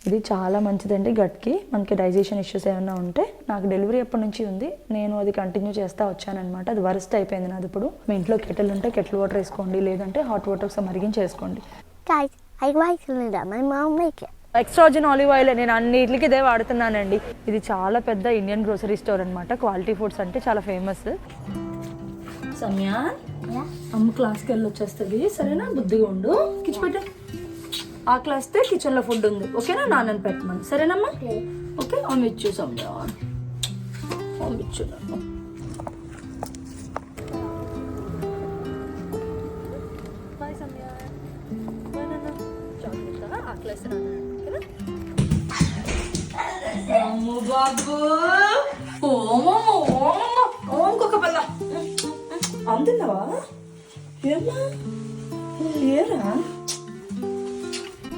ఇది చాలా మంచిదండి గట్కి. మనకి డైజెషన్ ఇష్యూస్ ఏమైనా ఉంటే, నాకు డెలివరీ ఎప్పటి నుంచి ఉంది, నేను అది కంటిన్యూ చేస్తూ వచ్చానమాట. అది వరస్ట్ అయిపోయింది నాది. ఇప్పుడు మీ ఇంట్లో కెటిల్ ఉంటే కెటిల్ వాటర్ వేసుకోండి, లేదంటే హాట్ వాటర్ ఒకసారి మరిగించేసుకోండి. Guys, I like that. My mom make it. Extra virgin olive oil నేను అన్నిటికి ఇదే వాడుతున్నానండి. ఇది చాలా పెద్ద ఇండియన్ గ్రోసరీ స్టోర్ అనమాట. క్వాలిటీ ఫుడ్స్ అంటే చాలా ఫేమస్. సమయా అమ్మ క్లాస్కి వెళ్ళి వచ్చేస్తుంది, సరేనా? బుద్ధిగా ఉండు. కిచెన్ పెట్టు. ఆ క్లాస్తే కిచెన్లో ఫుడ్ ఉంది, ఓకేనా? నాన్నని పెట్టమని, సరేనమ్మా? ఓకే. అమ్మిచ్చు సమయా, అమ్మిచ్చు నన్ను. బాయ్ సమయా. జాగ్రత్త, ఆ క్లాస్ నాన్న. బాబు ఇంకొక పిల్ల అందున్నావా?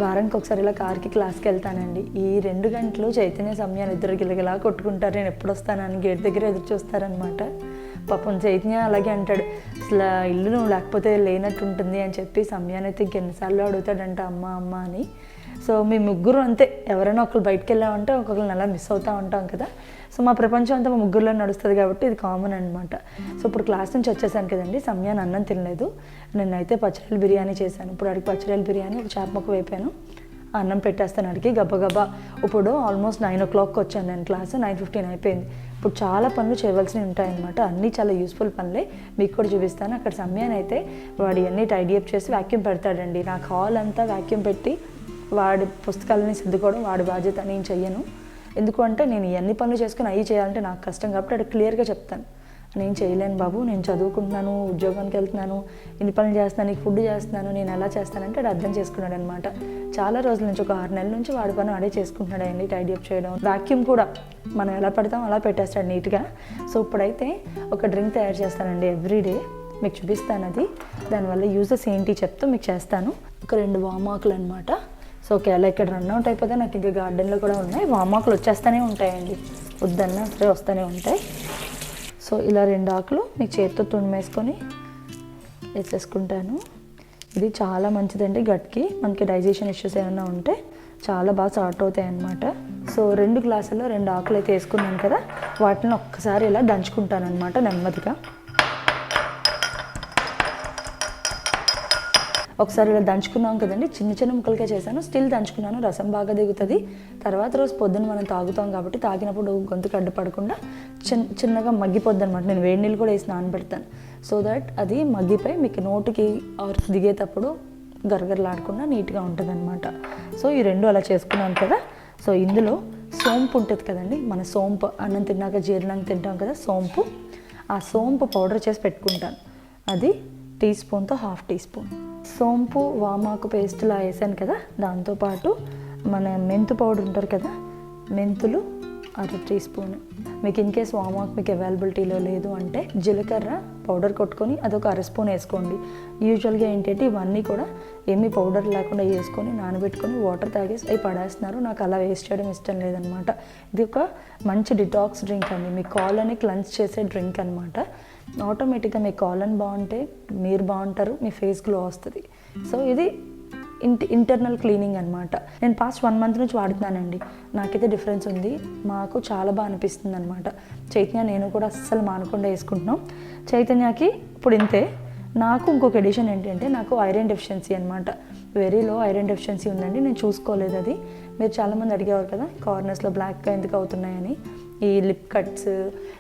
వారానికి ఒకసారి ఇలా కార్కి క్లాస్కి వెళ్తానండి. ఈ 2 గంటలు చైతన్య సమయాన్ని ఇద్దరు గిలగిలా కొట్టుకుంటారు. నేను ఎప్పుడు వస్తానని గేట్ దగ్గర ఎదురు చూస్తారనమాట. పాపం చైతన్య అలాగే అంటాడు, అసలు ఇల్లు నువ్వు లేకపోతే లేనట్టు ఉంటుంది అని చెప్పి. సమయాన్ని అయితే ఇంకెన్నిసార్లు అడుగుతాడంట అమ్మ అమ్మ అని. సో మీ ముగ్గురు అంతే, ఎవరైనా ఒకరు బయటకు వెళ్ళామంటే ఒక్కొక్కరిని అలా మిస్ అవుతూ ఉంటాం కదా. సో మా ప్రపంచం అంతా మా ముగ్గురులో నడుస్తుంది కాబట్టి ఇది కామన్ అనమాట. సో ఇప్పుడు క్లాస్ నుంచి వచ్చేసాను కదండి, సమయాన్ని అన్నం తినలేదు. నేనైతే పచ్చడిల బిర్యానీ చేశాను. ఇప్పుడు అడిగి పచ్చడిల బిర్యానీ, ఒక చేప ముక్క వేపాను, అన్నం పెట్టేస్తాను అడిగి గబగబా. ఇప్పుడు ఆల్మోస్ట్ 9 o'clock వచ్చాను నేను క్లాస్, 9:15 అయిపోయింది. ఇప్పుడు చాలా పనులు చేయవలసినవి ఉంటాయన్నమాట. అన్నీ చాలా యూస్ఫుల్ పనులే, మీకు కూడా చూపిస్తాను. అక్కడ సమయాన్ని అయితే వాడు అన్నీ టైడీ అప్ చేసి వ్యాక్యూమ్ పెడతాడండి. నాకు హాల్ అంతా వ్యాక్యూమ్ పెట్టి వాడి పుస్తకాలని సర్దుకోవడం వాడి బాధ్యత, నేను చెయ్యను. ఎందుకు అంటే నేను ఇవన్నీ పనులు చేసుకుని అవి చేయాలంటే నాకు కష్టం కాబట్టి అది క్లియర్గా చెప్తాను. నేను చేయలేను బాబు, నేను చదువుకుంటున్నాను, ఉద్యోగానికి వెళ్తున్నాను, ఇన్ని పనులు చేస్తున్నాను, నీకు ఫుడ్ చేస్తున్నాను, నేను ఎలా చేస్తానంటే అది అర్థం చేసుకున్నాడు అనమాట. చాలా రోజుల నుంచి, ఒక 6 నెలల నుంచి వాడి పని ఆడే చేసుకుంటున్నాడు అండి. టైడీ అప్ చేయడం, వ్యాక్యూమ్ కూడా మనం ఎలా పెడతాం అలా పెట్టేస్తాడు నీట్గా. సో ఇప్పుడైతే ఒక డ్రింక్ తయారు చేస్తానండి ఎవ్రీడే, మీకు చూపిస్తాను అది. దానివల్ల యూజెస్ ఏంటి చెప్తూ మీకు చేస్తాను. ఒక 2 వామాకులు అనమాట. సో ఒకవేళ ఇక్కడ రన్ అవుట్ అయిపోతే నాకు ఇంకా గార్డెన్లో కూడా ఉన్నాయి. వామాకులు వచ్చేస్తూనే ఉంటాయండి, వద్దన్నా సరే వస్తూనే ఉంటాయి. సో ఇలా 2 ఆకులు మీకు చేతితో తుడిమేసుకొని వేసేసుకుంటాను. ఇది చాలా మంచిదండి గట్కి. మనకి డైజెషన్ ఇష్యూస్ ఏమైనా ఉంటే చాలా బాగా సార్ట్ అవుతాయి అన్నమాట. సో 2 గ్లాసుల్లో 2 ఆకులు అయితే వేసుకున్నాను కదా, వాటిని ఒక్కసారి ఇలా దంచుకుంటాను అనమాట నెమ్మదిగా. ఒకసారి ఇలా దంచుకున్నాం కదండి, చిన్న చిన్న ముక్కలకే చేశాను, స్టిల్ దంచుకున్నాను. రసం బాగా దిగుతుంది. తర్వాత రోజు పొద్దున్న మనం తాగుతాం కాబట్టి తాగినప్పుడు గొంతుకు అడ్డుపడకుండా చిన్నగా మగ్గిపోద్ది అనమాట. నేను వేడి నీళ్ళు కూడా వేసి నానబెడతాను, సో దట్ అది మగ్గిపోయి మీకు నోటికి దిగేటప్పుడు గరగరలాడకుండా నీట్గా ఉంటుంది అనమాట. సో ఈ 2 అలా చేసుకున్నాను కదా. సో ఇందులో సోంపు ఉంటుంది కదండి, మన సోంపు అన్నం తిన్నాక జీర్ణంగా తింటాం కదా సోంపు, ఆ సోంపు పౌడర్ చేసి పెట్టుకుంటాను. అది టీ స్పూన్తో 1/2 టీ స్పూన్ సోంపు వామాకు పేస్ట్లా వేసాను కదా. దాంతోపాటు మన మెంతు పౌడర్ ఉంటారు కదా, మెంతులు 1/2 టీ స్పూన్. మీకు ఇన్ కేస్ వామాకు మీకు అవైలబిలిటీలో లేదు అంటే జీలకర్ర పౌడర్ కొట్టుకొని అదొక 1/2 స్పూన్ వేసుకోండి. యూజువల్గా ఏంటంటే ఇవన్నీ కూడా ఏమీ పౌడర్ లేకుండా వేసుకొని నానబెట్టుకొని వాటర్ తాగేసి అవి పడేస్తున్నారు. నాకు అలా వేస్ట్ చేయడం ఇష్టం లేదనమాట. ఇది ఒక మంచి డిటాక్స్ డ్రింక్ అండి, మీ కాలని క్లెన్స్ చేసే డ్రింక్ అనమాట. ఆటోమేటిక్గా మీ కాలన్ బాగుంటే మీరు బాగుంటారు, మీ ఫేస్ గ్లో వస్తుంది. సో ఇది ఇంటర్నల్ క్లీనింగ్ అనమాట. నేను పాస్ట్ 1 month నుంచి వాడుతున్నానండి, నాకైతే డిఫరెన్స్ ఉంది. మాకు చాలా బాగా అనిపిస్తుంది అనమాట. చైతన్య నేను కూడా అస్సలు మానకుండా వేసుకుంటున్నాం. చైతన్యకి ఇప్పుడు ఇంతే. నాకు ఇంకొక ఎడిషన్ ఏంటంటే నాకు ఐరన్ డెఫిషియన్సీ అనమాట. వెరీ లో ఐరన్ డెఫిషియన్సీ ఉందండి, నేను చూసుకోలేదు అది. మీరు చాలామంది అడిగేవారు కదా కార్నర్స్లో బ్లాక్గా ఎందుకు అవుతున్నాయని. ఈ లిప్ కట్స్,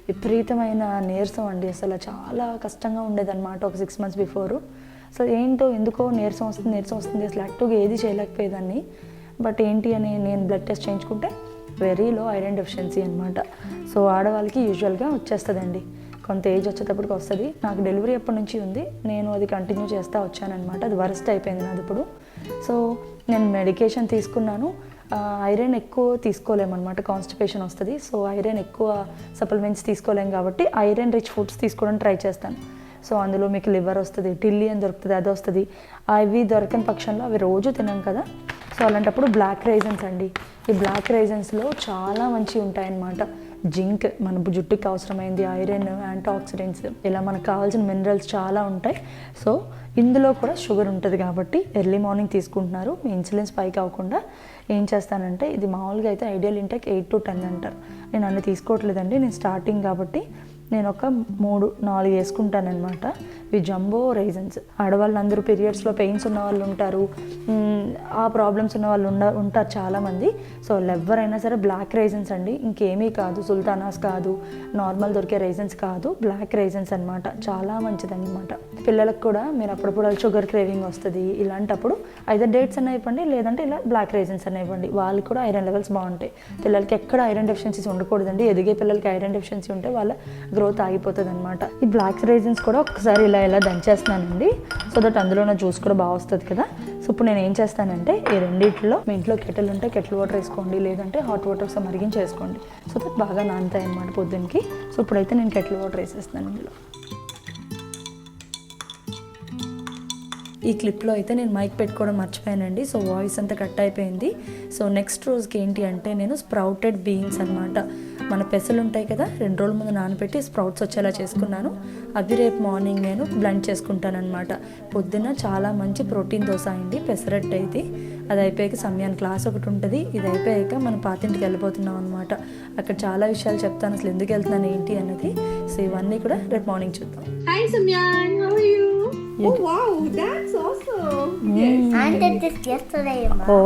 విపరీతమైన నీరసం అండి, అసలు చాలా కష్టంగా ఉండేదన్నమాట ఒక 6 months బిఫోరు. సో ఏంటో ఎందుకో నీరసం వస్తుంది అసలు యాక్టివ్గా ఏది చేయలేకపోయేదాన్ని. బట్ ఏంటి అని నేను బ్లడ్ టెస్ట్ చేయించుకుంటే వెరీ లో ఐరన్ డెఫిషియన్సీ అనమాట. సో ఆడవాళ్ళకి యూజువల్గా వచ్చేస్తుందండి, కొంత ఏజ్ వచ్చేటప్పటికి వస్తుంది. నాకు డెలివరీ ఎప్పటి నుంచి ఉంది, నేను అది కంటిన్యూ చేస్తూ వచ్చానమాట. అది వరస్ట్ అయిపోయింది నాది ఇప్పుడు. సో నేను మెడికేషన్ తీసుకున్నాను. ఐరన్ ఎక్కువ తీసుకోలేమన్నమాట, కాన్స్టిపేషన్ వస్తుంది. సో ఐరన్ ఎక్కువ సప్లిమెంట్స్ తీసుకోలేము కాబట్టి ఐరన్ రిచ్ ఫుడ్స్ తీసుకోవడానికి ట్రై చేస్తాను. సో అందులో మీకు లివర్ వస్తుంది, టిల్లీ అని దొరుకుతుంది, అది వస్తుంది. అవి దొరకని పక్షంలో అవి రోజు తినాం కదా, సో అలాంటప్పుడు బ్లాక్ రైజన్స్ అండి. ఈ బ్లాక్ రైజన్స్లో చాలా మంచివి ఉంటాయన్నమాట. జింక్ మన జుట్టుకి అవసరమైంది, ఐరన్, యాంటీ ఆక్సిడెంట్స్, ఇలా మనకు కావాల్సిన మినరల్స్ చాలా ఉంటాయి. సో ఇందులో కూడా షుగర్ ఉంటుంది కాబట్టి ఎర్లీ మార్నింగ్ తీసుకుంటున్నారు, మీ ఇన్సులిన్ స్పైక్ అవ్వకుండా ఏం చేస్తానంటే, ఇది మామూలుగా అయితే ఐడియల్ ఇంటెక్ 8 to 10 అంటారు. నేను అన్ని తీసుకోవట్లేదండి, నేను స్టార్టింగ్ కాబట్టి నేను ఒక 3-4 వేసుకుంటానమాట. ఇవి జంబో రైజన్స్. ఆడవాళ్ళందరూ పీరియడ్స్లో పెయిన్స్ ఉన్న వాళ్ళు ఉంటారు, ఆ ప్రాబ్లమ్స్ ఉన్న వాళ్ళు ఉంటారు చాలామంది. సో ఎవరైనా సరే బ్లాక్ రైజన్స్ అండి, ఇంకేమీ కాదు, సుల్తానాస్ కాదు, నార్మల్ దొరికే రైజన్స్ కాదు, బ్లాక్ రైజన్స్ అనమాట. చాలా మంచిదన్నమాట. పిల్లలకు కూడా మీరు అప్పుడప్పుడు షుగర్ క్రేవింగ్ వస్తుంది, ఇలాంటప్పుడు ఐదర్ డేట్స్ అన్న ఇవ్వండి, లేదంటే ఇలా బ్లాక్ రైజన్స్ అన్న ఇవ్వండి. వాళ్ళకి కూడా ఐరన్ లెవెల్స్ బాగుంటాయి. పిల్లలకి ఎక్కడ ఐరన్ డెఫిషియన్సీస్ ఉండకూడదండి. ఎదిగే పిల్లలకి ఐరన్ డెఫిషియన్సీ ఉంటే వాళ్ళ గ్రోత్ ఆగిపోతుంది అనమాట. ఈ బ్లాక్ రైజన్స్ కూడా ఒకసారి ఇలా దంచేస్తున్నానండి, సో దట్ అందులో నా జ్యూస్ కూడా బాగా వస్తుంది కదా. సో ఇప్పుడు నేను ఏం చేస్తానంటే, ఈ రెండిట్లో మీ ఇంట్లో కెటిల్ ఉంటే కెటిల్ వాటర్ వేసుకోండి, లేదంటే హాట్ వాటర్ ఒకసారి మరిగించేసుకోండి, సో దట్ బాగా నానుతాయి అనమాట పొద్దున్నకి. సో ఇప్పుడైతే నేను కెటిల్ వాటర్ వేసేస్తాను ఇందులో. ఈ క్లిప్లో అయితే నేను మైక్ పెట్టుకోవడం మర్చిపోయానండి, సో వాయిస్ అంతా కట్ అయిపోయింది. సో నెక్స్ట్ రోజుకి ఏంటి అంటే, నేను స్ప్రౌటెడ్ బీన్స్ అనమాట, మన పెసలు ఉంటాయి కదా, 2 రోజుల ముందు నానబెట్టి స్ప్రౌట్స్ వచ్చేలా చేసుకున్నాను. అవి రేపు మార్నింగ్ నేను బ్లెండ్ చేసుకుంటాను అనమాట. పొద్దున్న చాలా మంచి ప్రోటీన్ దోశ అయింది, పెసరట్టు అయితే. అది అయిపోయాక సమయాన్ని క్లాస్ ఒకటి ఉంటుంది, ఇది అయిపోయాక మనం పాతింటికి వెళ్ళిపోతున్నాం అనమాట. అక్కడ చాలా విషయాలు చెప్తాను, అసలు ఎందుకు వెళ్తున్నాను ఏంటి అన్నది. సో ఇవన్నీ కూడా రేపు మార్నింగ్ చూద్దాం. Hi Samyan, how are you? Oh wow, that's awesome. Yes. I did this yesterday, Mom. Oh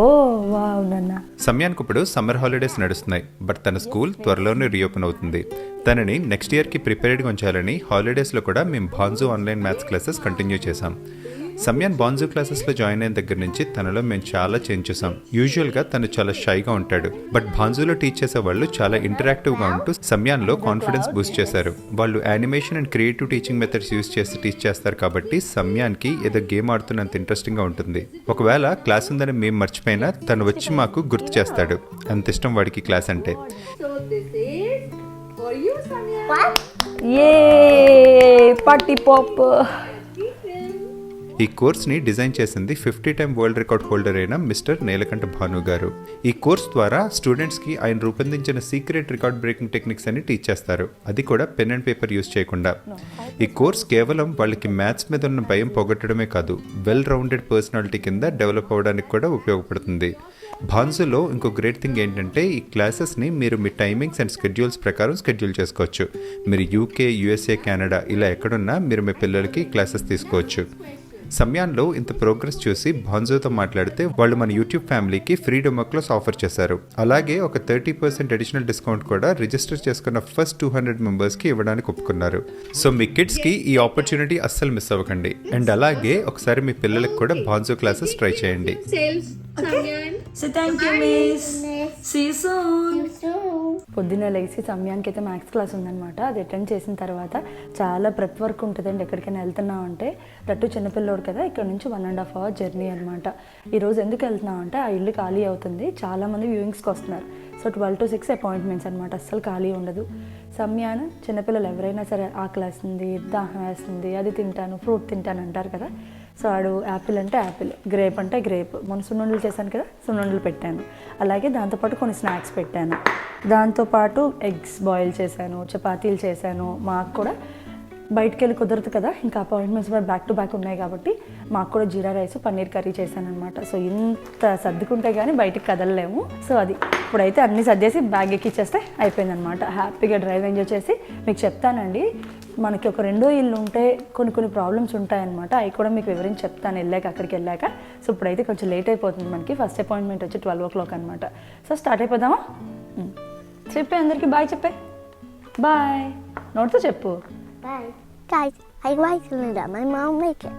wow నాన్న. సమయానికి ఇప్పుడు సమ్మర్ హాలిడేస్ నడుస్తున్నాయి, బట్ తన స్కూల్ త్వరలోనే రీఓపెన్ అవుతుంది. తనని నెక్స్ట్ ఇయర్కి ప్రిపేర్డ్గా ఉంచాలని హాలిడేస్లో కూడా మేము బాన్జు ఆన్లైన్ మ్యాథ్స్ క్లాసెస్ కంటిన్యూ చేసాం. సమయాన్ బాన్జు క్లాసెస్లో జాయిన్ అయిన దగ్గర నుంచి తనలో మేము చాలా చేంజ్ చూసాం. యూజువల్గా తను చాలా షైగా ఉంటాడు, బట్ బాన్జులో టీచ్ చేసే వాళ్ళు చాలా ఇంటరాక్టివ్గా ఉంటూ సమయాన్లో కాన్ఫిడెన్స్ బూస్ట్ చేశారు. వాళ్ళు animation and creative teaching methods use చేసి టీచ్ చేస్తారు కాబట్టి సమయాన్కి ఏదో గేమ్ ఆడుతున్నంత ఇంట్రెస్టింగ్గా ఉంటుంది. ఒకవేళ క్లాస్ ఉందని మేము మర్చిపోయినా తను వచ్చి మాకు గుర్తు చేస్తాడు, అంత ఇష్టం వాడికి క్లాస్ అంటే. So this is for you, Samyan. What? A party pop. ఈ కోర్స్ని డిజైన్ చేసింది 50 టైమ్ వరల్డ్ రికార్డ్ హోల్డర్ అయిన మిస్టర్ నీలకంఠ భాను గారు. ఈ కోర్స్ ద్వారా స్టూడెంట్స్కి ఆయన రూపొందించిన సీక్రెట్ రికార్డ్ బ్రేకింగ్ టెక్నిక్స్ అని టీచ్ చేస్తారు, అది కూడా పెన్ అండ్ పేపర్ యూజ్ చేయకుండా. ఈ కోర్స్ కేవలం వాళ్ళకి మ్యాథ్స్ మీద ఉన్న భయం పోగొట్టడమే కాదు, వెల్ రౌండెడ్ పర్సనాలిటీ కింద డెవలప్ అవ్వడానికి కూడా ఉపయోగపడుతుంది. బాన్జులో ఇంకో గ్రేట్ థింగ్ ఏంటంటే, ఈ క్లాసెస్ని మీరు మీ టైమింగ్స్ అండ్ స్కెడ్యూల్స్ ప్రకారం స్కెడ్యూల్ చేసుకోవచ్చు. మీరు యూకే, యూఎస్ఏ, కెనడా ఇలా ఎక్కడున్నా మీరు మీ పిల్లలకి క్లాసెస్ తీసుకోవచ్చు. సమయాన్లో ఇంత ప్రోగ్రెస్ చూసి బాన్జుతో మాట్లాడితే వాళ్ళు మన యూట్యూబ్ ఫ్యామిలీకి ఫ్రీ డెమో క్లాస్ ఆఫర్ చేశారు. అలాగే ఒక 30% అడిషనల్ డిస్కౌంట్ కూడా రిజిస్టర్ చేసుకున్న ఫస్ట్ 200 మెంబర్స్కి ఇవ్వడానికి ఒప్పుకున్నారు. సో మీ కిడ్స్కి ఈ ఆపర్చునిటీ అస్సలు మిస్ అవ్వకండి. అండ్ అలాగే ఒకసారి మీ పిల్లలకు కూడా బాన్జు క్లాసెస్ ట్రై చేయండి. Sales, Samyan. So thank you miss, see you soon. Soon. పొద్దున్న లేచి సమయానికి అయితే మ్యాథ్స్ క్లాస్ ఉందన్నమాట. అది అటెండ్ చేసిన తర్వాత చాలా ప్రెప్ వర్క్ ఉంటుందండి. ఎక్కడికైనా వెళ్తున్నాం అంటే, దట్టు చిన్నపిల్లోడు కదా, ఇక్కడ నుంచి 1.5 hour జర్నీ అనమాట. ఈరోజు ఎందుకు వెళ్తున్నాం అంటే, ఆ ఇల్లు ఖాళీ అవుతుంది, చాలామంది వ్యూయింగ్స్కి వస్తున్నారు. సో 12 to 6 అపాయింట్మెంట్స్ అనమాట, అస్సలు ఖాళీ ఉండదు. సమయాన చిన్నపిల్లలు ఎవరైనా సరే ఆకలేస్తుంది, దాహం వేస్తుంది, అది తింటాను, ఫ్రూట్ తింటాను అంటారు కదా. సో ఆడు యాపిల్ అంటే యాపిల్, గ్రేప్ అంటే గ్రేప్. మొన్న సున్నుండలు చేశాను కదా, సున్నుండలు పెట్టాను. అలాగే దాంతోపాటు కొన్ని స్నాక్స్ పెట్టాను. దాంతోపాటు ఎగ్స్ బాయిల్ చేశాను, చపాతీలు చేశాను. మాకు కూడా బయటికి వెళ్ళి కుదరదు కదా, ఇంకా అపాయింట్మెంట్స్ బ్యాక్ టు బ్యాక్ ఉన్నాయి కాబట్టి మాకు కూడా జీరా రైస్, పన్నీర్ కర్రీ చేశాను అనమాట. సో ఇంత సర్దుకుంటే కానీ బయటికి కదలలేము. సో అది ఇప్పుడైతే అన్నీ సర్దేసి బ్యాగ్ ఎక్కిచ్చేస్తే అయిపోయిందనమాట. హ్యాపీగా డ్రైవ్ ఎంజాయ్ చేసి మీకు చెప్తానండి. మనకి ఒక 2 ఇల్లు ఉంటే కొన్ని ప్రాబ్లమ్స్ ఉంటాయన్నమాట, అవి కూడా మీకు వివరించి చెప్తాను వెళ్ళాక, అక్కడికి వెళ్ళాక. సో ఇప్పుడైతే కొంచెం లేట్ అయిపోతుంది మనకి. ఫస్ట్ అపాయింట్మెంట్ వచ్చి 12 o'clock అనమాట. సో స్టార్ట్ అయిపోదామా? చెప్పే అందరికీ బాయ్, చెప్పే బాయ్, నోట్తో చెప్పు. Bye. Guys, I like Linda. My mom make it.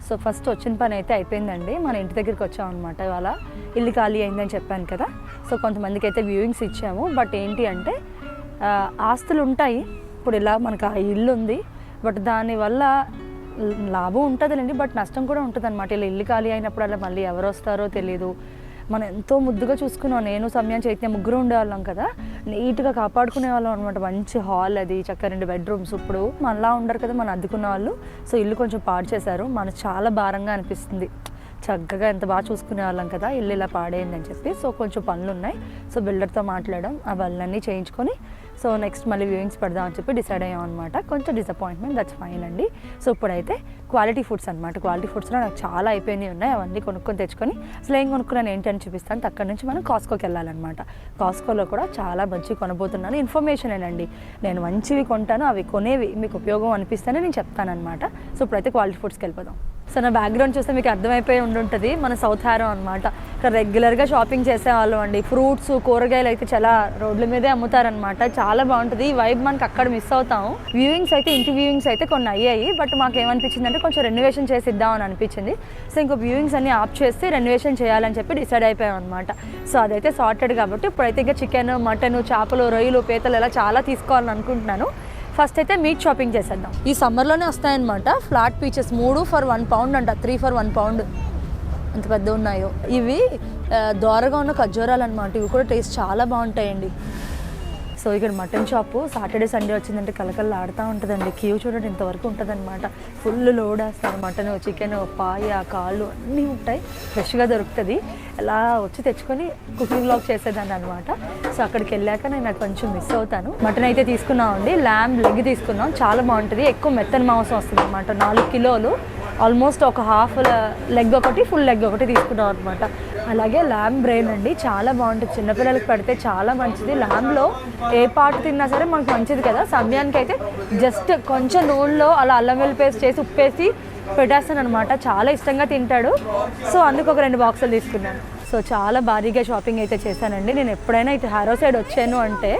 So first వచ్చిన పని అయితే అయిపోయిందండి. మన ఇంటి దగ్గరికి వచ్చాం అనమాట. ఇవాళ ఇల్లు ఖాళీ అయిందని చెప్పాను కదా. సో కొంతమందికి అయితే వ్యూయింగ్స్ ఇచ్చాము. బట్ ఏంటి అంటే, ఆస్తులు ఉంటాయి. ఇప్పుడు ఇలా మనకు ఆ ఇల్లు ఉంది, బట్ దానివల్ల లాభం ఉంటుందిలేండి, బట్ నష్టం కూడా ఉంటుంది అనమాట. ఇలా ఇల్లు ఖాళీ అయినప్పుడు అలా మళ్ళీ ఎవరు వస్తారో తెలియదు. మనం ఎంతో ముద్దుగా చూసుకున్నాం. నేను సమయం చైతన్య ముగ్గురు ఉండేవాళ్ళం కదా, నీట్గా కాపాడుకునే వాళ్ళం అనమాట. మంచి హాల్ అది, చక్కగా 2 బెడ్రూమ్స్. ఇప్పుడు మనలా ఉండరు కదా మన అద్దుకున్న వాళ్ళు. సో ఇల్లు కొంచెం పాడు చేశారు. మనకు చాలా భారంగా అనిపిస్తుంది. చక్కగా ఎంత బాగా చూసుకునే వాళ్ళం కదా, ఇల్లు ఇలా పాడైందని చెప్పి. సో కొంచెం పనులు ఉన్నాయి. సో బిల్డర్తో మాట్లాడడం, అవన్నీ చేయించుకొని సో నెక్స్ట్ మళ్ళీ వ్యూయింగ్స్ పెడదాం అని చెప్పి డిసైడ్ అయ్యాం అనమాట. కొంచెం డిసప్పాయింట్మెంట్, దట్స్ ఫైన్ అండి. సో ఇప్పుడైతే క్వాలిటీ ఫుడ్స్ అనమాట. క్వాలిటీ ఫుడ్స్లో నాకు చాలా అయిపోయినాయి ఉన్నాయి. అవన్నీ కొనుక్కొని తెచ్చుకొని అసలు ఏం కొనుక్కున్నాను ఏంటి అని చూపిస్తాను. అక్కడి నుంచి మనం కాస్కోకి వెళ్ళాలన్నమాట. కాస్కోలో కూడా చాలా మంచి కొనబోతున్నాను. ఇన్ఫర్మేషనేనండి, నేను మంచివి కొంటాను, అవి కొనేవి మీకు ఉపయోగం అనిపిస్తేనే నేను చెప్తానమాట. సో ఇప్పుడైతే క్వాలిటీ ఫుడ్స్కి వెళ్ళిపోదాం. సో నా బ్యాక్గ్రౌండ్ చూస్తే మీకు అర్థమైపోయి ఉండుంటుంది, మన సౌత్ హారో అనమాట. ఇక్కడ రెగ్యులర్గా షాపింగ్ చేసేవాళ్ళం అండి. ఫ్రూట్స్, కూరగాయలు అయితే చాలా రోడ్ల మీదే అమ్ముతారనమాట. చాలా బాగుంటుంది. ఈ వైబ్ మనకి అక్కడ మిస్ అవుతాము. వ్యూయింగ్స్ అయితే, ఇంటి వ్యూయింగ్స్ అయితే కొన్ని అయ్యాయి. బట్ మాకు ఏమనిపించింది అంటే కొంచెం రెనోవేషన్ చేసి ఇద్దామని అనిపించింది. సో ఇంకో వ్యూయింగ్స్ అన్ని ఆఫ్ చేసి రెనోవేషన్ చేయాలని చెప్పి డిసైడ్ అయిపోయాం అనమాట. సో అదైతే సార్టెడ్ కాబట్టి ఇప్పుడైతే ఇంకా చికెన్, మటన్, చేపలు, రొయ్యలు, పీతలు ఇలా చాలా తీసుకోవాలని అనుకుంటున్నాను. ఫస్ట్ అయితే మీట్ షాపింగ్ చేసేద్దాం. ఈ సమ్మర్లోనే వస్తాయన్నమాట ఫ్లాట్ పీచెస్. 3 for 1 pound అంట, 3 for 1 pound. ఎంత పెద్ద ఉన్నాయో ఇవి. దోరగా ఉన్న ఖర్జూరాలు అనమాట. ఇవి కూడా టేస్ట్ చాలా బాగుంటాయండి. సో ఇక్కడ మటన్ షాపు సాటర్డే సండే వచ్చిందంటే కలకల్లా ఆడుతూ ఉంటుందండి. క్యూ చూడండి ఇంతవరకు ఉంటుందన్నమాట. ఫుల్ లోడ్ వేస్తారు. మటన్, చికెన్, పాయ, కాళ్ళు అన్నీ ఉంటాయి. ఫ్రెష్గా దొరుకుతుంది. ఎలా వచ్చి తెచ్చుకొని కుకింగ్ వ్లాగ్ చేసేదాన్ని అనమాట. సో అక్కడికి వెళ్ళాక నేను నాకు కొంచెం మిస్ అవుతాను. మటన్ అయితే తీసుకున్నామండి. ల్యాంబ్ లెగ్ తీసుకున్నాం, చాలా బాగుంటుంది. ఎక్కువ మెత్తని మాంసం వస్తుంది అనమాట. 4 కిలోలు. ఆల్మోస్ట్ ఒక హాఫ్ లెగ్ ఒకటి, ఫుల్ లెగ్ ఒకటి తీసుకున్నాం అనమాట. అలాగే ల్యాంబ్ బ్రెయిన్ అండి, చాలా బాగుంటుంది. చిన్నపిల్లలకి పెడితే చాలా మంచిది. ల్యాంబ్లో ఏ పార్ట్ తిన్నా సరే మనకు మంచిది కదా. సమయానికి అయితే జస్ట్ కొంచెం నూనెలో అలా అల్లం వెల్లుల్లి పేస్ట్ చేసి ఉప్పేసి పెట్టేస్తాను అనమాట. చాలా ఇష్టంగా తింటాడు. సో అందుకు ఒక 2 బాక్సులు తీసుకున్నాను. సో చాలా భారీగా షాపింగ్ అయితే చేశానండి. నేను ఎప్పుడైనా ఇటు హారో సైడ్ వచ్చాను అంటే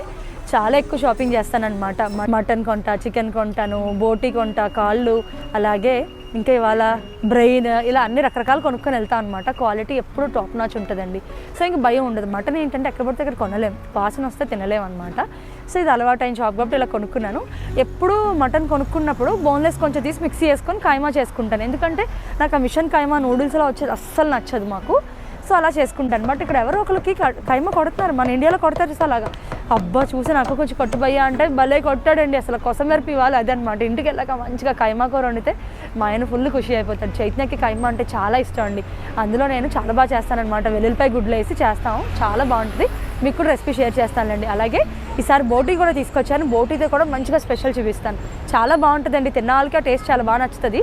చాలా ఎక్కువ షాపింగ్ చేస్తానన్నమాట. మటన్ కొంటా, చికెన్ కొంటాను, బోటీ కొంటా, కాళ్ళు, అలాగే ఇంకా ఇవాళ బ్రెయిన్, ఇలా అన్ని రకరకాలు కొనుక్కొని వెళ్తాను అనమాట. క్వాలిటీ ఎప్పుడు టాప్ నాచ్ ఉంటుందండి. సో ఇంక భయం ఉండదు. మటన్ ఏంటంటే ఎక్కడ పడితే అక్కడ కొనలేం, వాసన వస్తే తినలేం అనమాట. సో ఇది అలవాటు అయిన షాప్ కాబట్టి ఇలా కొనుక్కున్నాను. ఎప్పుడు మటన్ కొనుక్కున్నప్పుడు బోన్లెస్ కొంచెం తీసి మిక్సీ చేసుకొని కైమా చేసుకుంటాను. ఎందుకంటే నాకు ఆ మిషన్ కైమా నూడిల్స్లో వచ్చేది అస్సలు నచ్చదు మాకు. సో అలా చేసుకుంటాను. బట్ ఇక్కడ ఎవరో ఒకరికి కైమా కొడుతున్నారు, మన ఇండియాలో కొడతారు. సో అలాగా అబ్బా చూసి నాకు కొంచెం కొట్టుబయ్యా అంటే భలే కొట్టాడండి. అసలు కొసమెరపి ఇవ్వాలి అదే అనమాట. ఇంటికి వెళ్ళాక మంచిగా కైమా కూర వండితే మా ఆయన ఫుల్ ఖుషి అయిపోతాడు. చైతన్యకి కైమా అంటే చాలా ఇష్టం అండి. అందులో నేను చాలా బాగా చేస్తానన్నమాట. వెల్లుల్లిపాయ గుడ్లు వేసి చేస్తాము, చాలా బాగుంటుంది. మీకు కూడా రెసిపీ షేర్ చేస్తానండి. అలాగే ఈసారి బోటీ కూడా తీసుకొచ్చాను. బోటీతో కూడా మంచిగా స్పెషల్ చూపిస్తాను. చాలా బాగుంటుందండి. తిన్న వాళ్ళకి ఆ టేస్ట్ చాలా బాగా నచ్చుతుంది.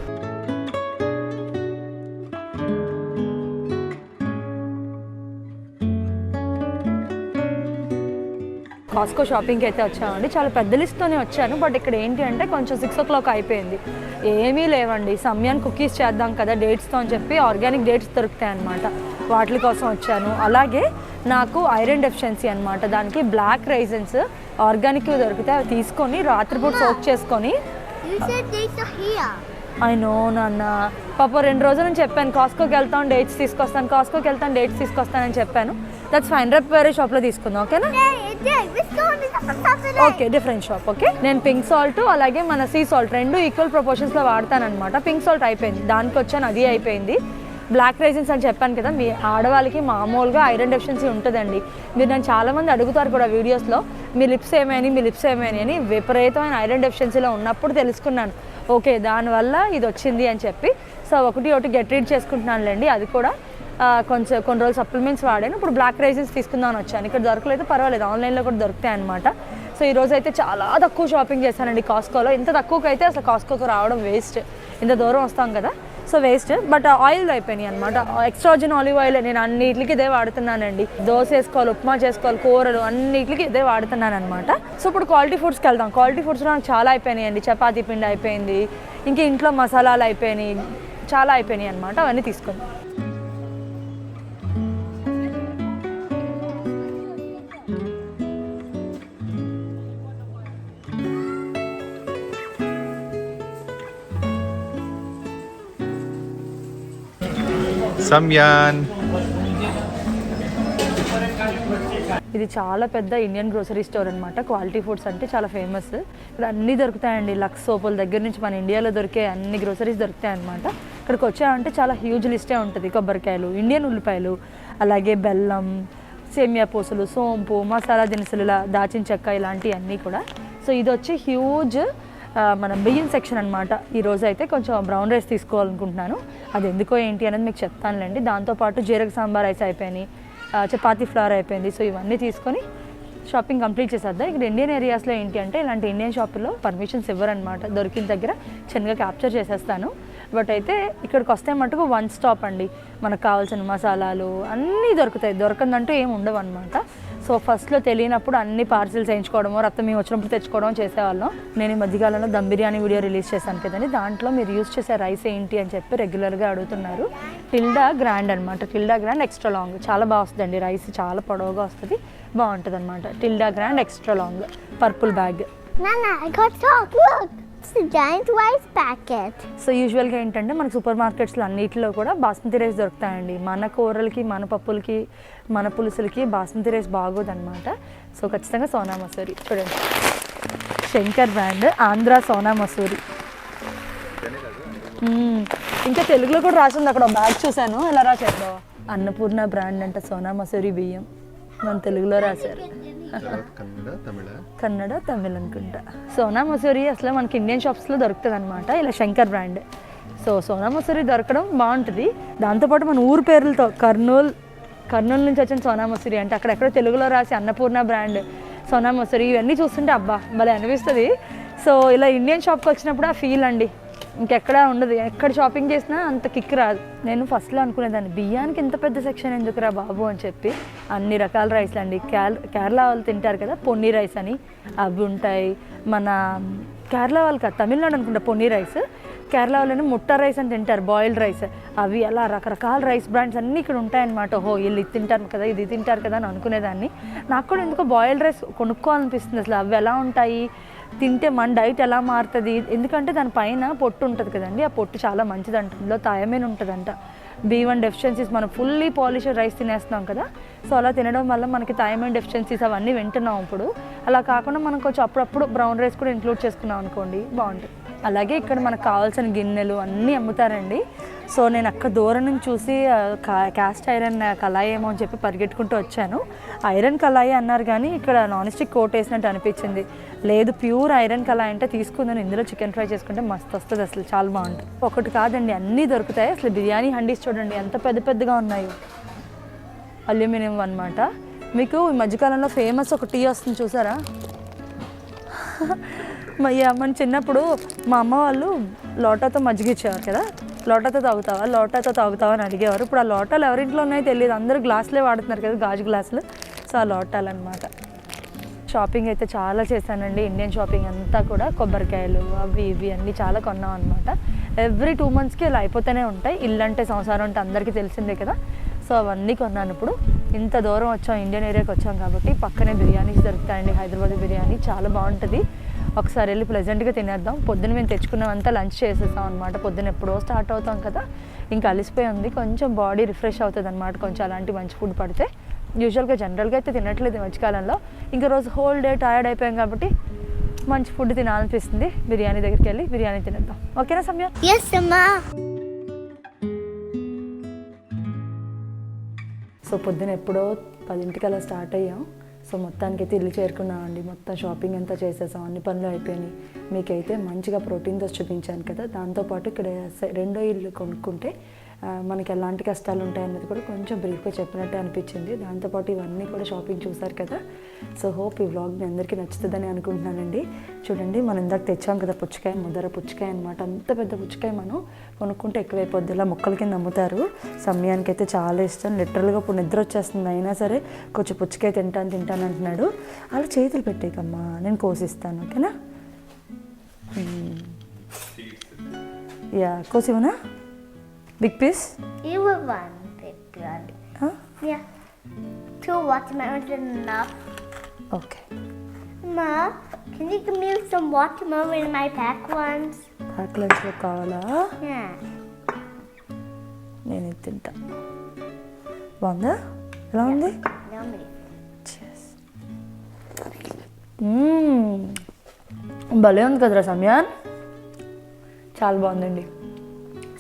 కాస్కో షాపింగ్కి అయితే వచ్చామండి. చాలా పెద్ద లిస్ట్తోనే వచ్చాను. బట్ ఇక్కడ ఏంటి అంటే కొంచెం 6 o'clock అయిపోయింది. ఏమీ లేవండి. సమయాన్ని కుకీస్ చేద్దాం కదా డేట్స్తో అని చెప్పి ఆర్గానిక్ డేట్స్ దొరుకుతాయి అనమాట. వాటి కోసం వచ్చాను. అలాగే నాకు ఐరన్ డెఫిషియన్సీ అనమాట. దానికి బ్లాక్ రైజన్స్ ఆర్గానిక్ దొరికితే అవి తీసుకొని రాత్రిపూట సోక్ చేసుకొని. ఐ నో నాన్న, పాప 2 రోజుల నుంచి చెప్పాను కాస్కోకి వెళ్తాను డేట్స్ తీసుకొస్తాను, కాస్కోకి వెళ్తాను డేట్స్ తీసుకొస్తానని చెప్పాను. That's fine. రేపు వేరే షాప్లో తీసుకుందాం, ఓకేనా? Okay, different shop. ఓకే, నేను పింక్ సాల్ట్ అలాగే మన సీ సాల్ట్ 2 ఈక్వల్ ప్రపోర్షన్స్లో వాడతానమాట. పింక్ సాల్ట్ అయిపోయింది, దానికి వచ్చాను, అది అయిపోయింది. బ్లాక్ రైజిన్స్ అని చెప్పాను కదా, మీ ఆడవాళ్ళకి మామూలుగా ఐరన్ డెఫిషియన్సీ ఉంటుందండి. మీరు నన్ను చాలామంది అడుగుతారు కూడా వీడియోస్లో, మీ లిప్స్ ఏమైనాయి అని. విపరీతమైన ఐరన్ డెఫిషియన్సీలో ఉన్నప్పుడు తెలుసుకున్నాను, ఓకే దానివల్ల ఇది వచ్చింది అని చెప్పి. సో ఒకటి గెట్ రీడ్ చేసుకుంటున్నానులేండి. అది కూడా కొన్ని రోజులు సప్లిమెంట్స్ వాడాను. ఇప్పుడు బ్లాక్ రైజిన్స్ తీసుకుందామని వచ్చాను. ఇక్కడ దొరకలేదు, పర్వాలేదు, ఆన్లైన్లో కూడా దొరుకుతాయి అనమాట. సో ఈరోజు అయితే చాలా తక్కువ షాపింగ్ చేశానండి కాస్కోలో. ఇంత తక్కువకైతే అసలు కాస్కోకి రావడం వేస్ట్. ఇంత దూరం వస్తాం కదా, సో వేస్ట్. బట్ ఆయిల్ అయిపోయినాయి అనమాట. ఎక్స్ట్రా వర్జిన్ ఆలివ్ ఆయిల్ నేను అన్నిటికి ఇదే వాడుతున్నానండి. దోశ వేసుకోవాలి, ఉప్మా చేసుకోవాలి, కూరలు అన్నిటికి ఇదే వాడుతున్నాను అనమాట. సో ఇప్పుడు క్వాలిటీ ఫుడ్స్కి వెళ్దాం. క్వాలిటీ ఫుడ్స్లో నాకు చాలా అయిపోయినాయండి. చపాతీ పిండి అయిపోయింది, ఇంకా ఇంట్లో మసాలాలు అయిపోయినాయి, చాలా అయిపోయినాయి అనమాట. అవన్నీ తీసుకుందాం. సమ్యాన్, ఇది చాలా పెద్ద ఇండియన్ గ్రోసరీ స్టోర్ అనమాట. క్వాలిటీ ఫుడ్స్ అంటే చాలా ఫేమస్. ఇక్కడ అన్నీ దొరుకుతాయండి. లక్స్ సోపుల దగ్గర నుంచి మన ఇండియాలో దొరికే అన్ని గ్రోసరీస్ దొరుకుతాయి అనమాట. ఇక్కడికి వచ్చామంటే చాలా హ్యూజ్ లిస్టే ఉంటుంది. కొబ్బరికాయలు, ఇండియన్ ఉల్లిపాయలు, అలాగే బెల్లం, సేమియా పూసలు, సోంపు, మసాలా దినుసులు, ఇలా దాచిన చెక్క ఇలాంటివన్నీ కూడా. సో ఇది వచ్చి హ్యూజ్ మన బియ్యం సెక్షన్ అనమాట. ఈరోజు అయితే కొంచెం బ్రౌన్ రైస్ తీసుకోవాలనుకుంటున్నాను. అది ఎందుకో ఏంటి అనేది మీకు చెప్తానులేండి. దాంతోపాటు జీరక సాంబార్ రైస్ అయిపోయినాయి, చపాతీ ఫ్లవర్ అయిపోయింది. సో ఇవన్నీ తీసుకొని షాపింగ్ కంప్లీట్ చేసేద్దాం. ఇక్కడ ఇండియన్ ఏరియాస్లో ఏంటి అంటే ఇలాంటి ఇండియన్ షాపుల్లో పర్మిషన్స్ ఇవ్వరనమాట. దొరికిన దగ్గర చిన్నగా క్యాప్చర్ చేసేస్తాను. బట్ అయితే ఇక్కడికి వస్తే మటుకు వన్ స్టాప్ అండి. మనకు కావాల్సిన మసాలాలు అన్నీ దొరుకుతాయి, దొరకందంటూ ఏమి ఉండవు అనమాట. సో ఫస్ట్లో తెలియనప్పుడు అన్ని పార్సిల్స్ వేయించుకోవడమో, రక్తం మేము వచ్చినప్పుడు తెచ్చుకోవడం చేసేవాళ్ళం. నేను ఈ మధ్యకాలంలో దమ్ బిర్యానీ వీడియో రిలీజ్ చేశాను కదండి, దాంట్లో మీరు యూస్ చేసే రైస్ ఏంటి అని చెప్పి రెగ్యులర్గా అడుగుతున్నారు. టిల్డా గ్రాండ్ అనమాట. టిల్డా గ్రాండ్ ఎక్స్ట్రా లాంగ్ చాలా బాగా వస్తుందండి. రైస్ చాలా పొడవుగా వస్తుంది, బాగుంటుంది అనమాట. Tilde grand extra long purple bag. Nana, I got chalk. Look, it's a giant rice packet. So యూజువల్గా ఏంటంటే మనకు సూపర్ మార్కెట్స్లో అన్నిటిలో కూడా బాస్మతి రైస్ దొరుకుతాయండి. మన కూరలకి, మన పప్పులకి, మన పులుసులకి బాస్మతి రైస్ బాగోదన్నమాట. సో ఖచ్చితంగా సోనా మసూరి చూడండి, శంకర్ బ్రాండ్ ఆంధ్ర సోనా మసూరి. ఇంకా తెలుగులో కూడా రాసింది అక్కడ బ్యాగ్ చూశాను. ఎలా రాశారు? అన్నపూర్ణ బ్రాండ్ అంట సోనా మసూరి బియ్యం. మన తెలుగులో రాశారు, కన్నడ తమిళ్ అనుకుంటా. సోనా మసూరి అసలు మనకి ఇండియన్ షాప్స్లో దొరుకుతుంది అనమాట, ఇలా శంకర్ బ్రాండ్. సో సోనా మసూరి దొరకడం బాగుంటుంది. దాంతోపాటు మన ఊరు పేర్లతో కర్నూలు నుంచి వచ్చిన సోనా మసూరి అంటే అక్కడెక్కడో తెలుగులో రాసి అన్నపూర్ణ బ్రాండ్ సోనా మసూరి, ఇవన్నీ చూస్తుంటే అబ్బా భలే అనిపిస్తుంది. సో ఇలా ఇండియన్ షాప్కి వచ్చినప్పుడు ఆ ఫీల్ అండి ఇంకెక్కడా ఉండదు. ఎక్కడ షాపింగ్ చేసినా అంత కిక్ రాదు. నేను ఫస్ట్లో అనుకునేదాన్ని బియ్యానికి ఇంత పెద్ద సెక్షన్ ఎందుకురా బాబు అని చెప్పి. అన్ని రకాల రైస్లు అండి. కేరళ వాళ్ళు తింటారు కదా పొన్ని రైస్ అని, అవి ఉంటాయి. మన కేరళ వాళ్ళు కాదు, తమిళనాడు అనుకుంటా పొన్ని రైస్. కేరళ వాళ్ళని ముట్ట రైస్ అని తింటారు, బాయిల్డ్ రైస్. అవి అలా రకరకాల రైస్ బ్రాండ్స్ అన్నీ ఇక్కడ ఉంటాయన్నమాట. ఓహో వీళ్ళు ఇది తింటారు కదా, ఇది తింటారు కదా అని అనుకునేదాన్ని. నాకు కూడా ఎందుకో బాయిల్డ్ రైస్ కొనుక్కోవాలనిపిస్తుంది. అసలు అవి ఎలా ఉంటాయి, తింటే మన డైట్ ఎలా మారుతుంది, ఎందుకంటే దానిపైన పొట్టు ఉంటుంది కదండి, ఆ పొట్టు చాలా మంచిదంట. అందులో థైమిన్ ఉంటుందంట. B1 డెఫిషియన్సీస్, మనం ఫుల్లీ పాలిష్డ్ రైస్ తినేస్తున్నాం కదా, సో అలా తినడం వల్ల మనకి థైమిన్ డెఫిషియన్సీస్ అవన్నీ వింటున్నాం ఇప్పుడు. అలా కాకుండా మనం కొంచెం అప్పుడప్పుడు బ్రౌన్ రైస్ కూడా ఇంక్లూడ్ చేసుకున్నాం అనుకోండి బాగుంటుంది. అలాగే ఇక్కడ మనకు కావాల్సిన గిన్నెలు అన్నీ అమ్ముతారండి. సో నేను అక్కడ దూరం నుంచి చూసి క్యాస్ట్ ఐరన్ కళాయి ఏమో అని చెప్పి పరిగెట్టుకుంటూ వచ్చాను. ఐరన్ కళాయి అన్నారు కానీ ఇక్కడ నాన్ స్టిక్ కోట్ వేసినట్టు అనిపించింది. లేదు ప్యూర్ ఐరన్ కళాయి అంటే తీసుకుందాను. ఇందులో చికెన్ ఫ్రై చేసుకుంటే మస్తు వస్తుంది, అసలు చాలా బాగుంటుంది. ఒకటి కాదండి అన్నీ దొరుకుతాయి. అసలు బిర్యానీ హండీస్ చూడండి ఎంత పెద్ద పెద్దగా ఉన్నాయి, అల్యూమినియం అన్నమాట. మీకు ఈ మధ్యకాలంలో ఫేమస్ ఒక టీ వస్తుంది చూసారా, మన చిన్నప్పుడు మా అమ్మ వాళ్ళు లోటాతో మజ్జిగ ఇచ్చేవారు కదా, లోటాతో తాగుతావా అని అడిగేవారు. ఇప్పుడు ఆ లోటాలు ఎవరింట్లో ఉన్నాయో తెలియదు, అందరూ గ్లాసులే వాడుతున్నారు కదా, గాజు గ్లాసులు. సో ఆ లోటాలు అనమాట. షాపింగ్ అయితే చాలా చేశానండి. ఇండియన్ షాపింగ్ అంతా కూడా కొబ్బరికాయలు అవి ఇవి అన్నీ చాలా కొన్నాం అనమాట. ఎవ్రీ 2 monthsకి ఇలా అయిపోతూనే ఉంటాయి. ఇల్లు అంటే సంసారం అంటే అందరికీ తెలిసిందే కదా. సో అవన్నీ కొన్నాను. ఇప్పుడు ఇంత దూరం వచ్చాం, ఇండియన్ ఏరియాకి వచ్చాం కాబట్టి పక్కనే బిర్యానీస్ దొరుకుతాయండి. హైదరాబాద్ బిర్యానీ చాలా బాగుంటుంది. ఒకసారి వెళ్ళి ప్లెజెంట్గా తినేద్దాం. పొద్దున్న మేము తెచ్చుకున్నామంతా లంచ్ చేసేస్తాం అనమాట. పొద్దున్న ఎప్పుడో స్టార్ట్ అవుతాం కదా, ఇంకా అలిసిపోయి ఉంది, కొంచెం బాడీ రిఫ్రెష్ అవుతుంది అనమాట కొంచెం అలాంటి మంచి ఫుడ్ పడితే. యూజువల్గా జనరల్గా అయితే తినట్లేదు ఈ మధ్యకాలంలో. ఇంకా రోజు హోల్ డే టైర్డ్ అయిపోయాం కాబట్టి మంచి ఫుడ్ తినాలనిపిస్తుంది. బిర్యానీ దగ్గరికి వెళ్ళి బిర్యానీ తినేద్దాం. ఓకేనా సమయ? Yes, Amma. సో పొద్దున ఎప్పుడో 10ంటికి అలా స్టార్ట్ అయ్యాం. సో మొత్తానికి అయితే ఇల్లు చేరుకున్నామండి. మొత్తం షాపింగ్ అంతా చేసేసాం, అన్ని పనులు అయిపోయినాయి. మీకైతే మంచిగా ప్రోటీన్ దోశ చూపించాను కదా, దాంతోపాటు ఇక్కడ రెండో ఇల్లు కొనుక్కుంటే మనకి ఎలాంటి కష్టాలు ఉంటాయన్నది కూడా కొంచెం బ్రీఫ్గా చెప్పినట్టే అనిపించింది. దాంతోపాటు ఇవన్నీ కూడా షాపింగ్ చూసారు కదా. సో హోప్ ఈ వ్లాగ్ మీ అందరికీ నచ్చుతుందని అనుకుంటున్నానండి. చూడండి మనం ఇందాక తెచ్చాం కదా పుచ్చకాయ, ముద్దర పుచ్చకాయ అనమాట. అంత పెద్ద పుచ్చకాయ మనం కొనుక్కుంటే ఎక్కువైపోద్ది, ఇలా ముక్కల కింద అమ్ముతారు. సమయానికి అయితే చాలా ఇష్టం. లిటరల్గా ఇప్పుడు నిద్ర వచ్చేస్తుంది, అయినా సరే కొంచెం పుచ్చకాయ తింటాను అంటున్నాడు. అలా చేతులు పెట్టేకమ్మా, నేను కోసిస్తాను. ఓకేనా? Yeah, కోసివనా? Big piece? You will one big blood. Huh? Yeah. 2 watermelons is enough. Okay. Ma, can you give me some watermelon in my pack ones? Pack లంచ్లో కావాలా? Yeah. నేను ఇది తింటా. బాగుందా? ఎలా ఉంది? Yummy. భలే ఉంది కదరా సమయాన్, చాలా బాగుందండి.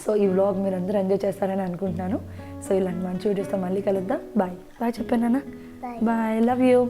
సో ఈ వ్లాగ్ మీరు అందరూ ఎంజాయ్ చేస్తారని అనుకుంటున్నాను. సో సో ఇలాంటి మంచి వీడియోస్తో మళ్ళీ కలుద్దాం. బాయ్ బాయ్ చెప్పాను నాన్న. Bye. Bye, love you.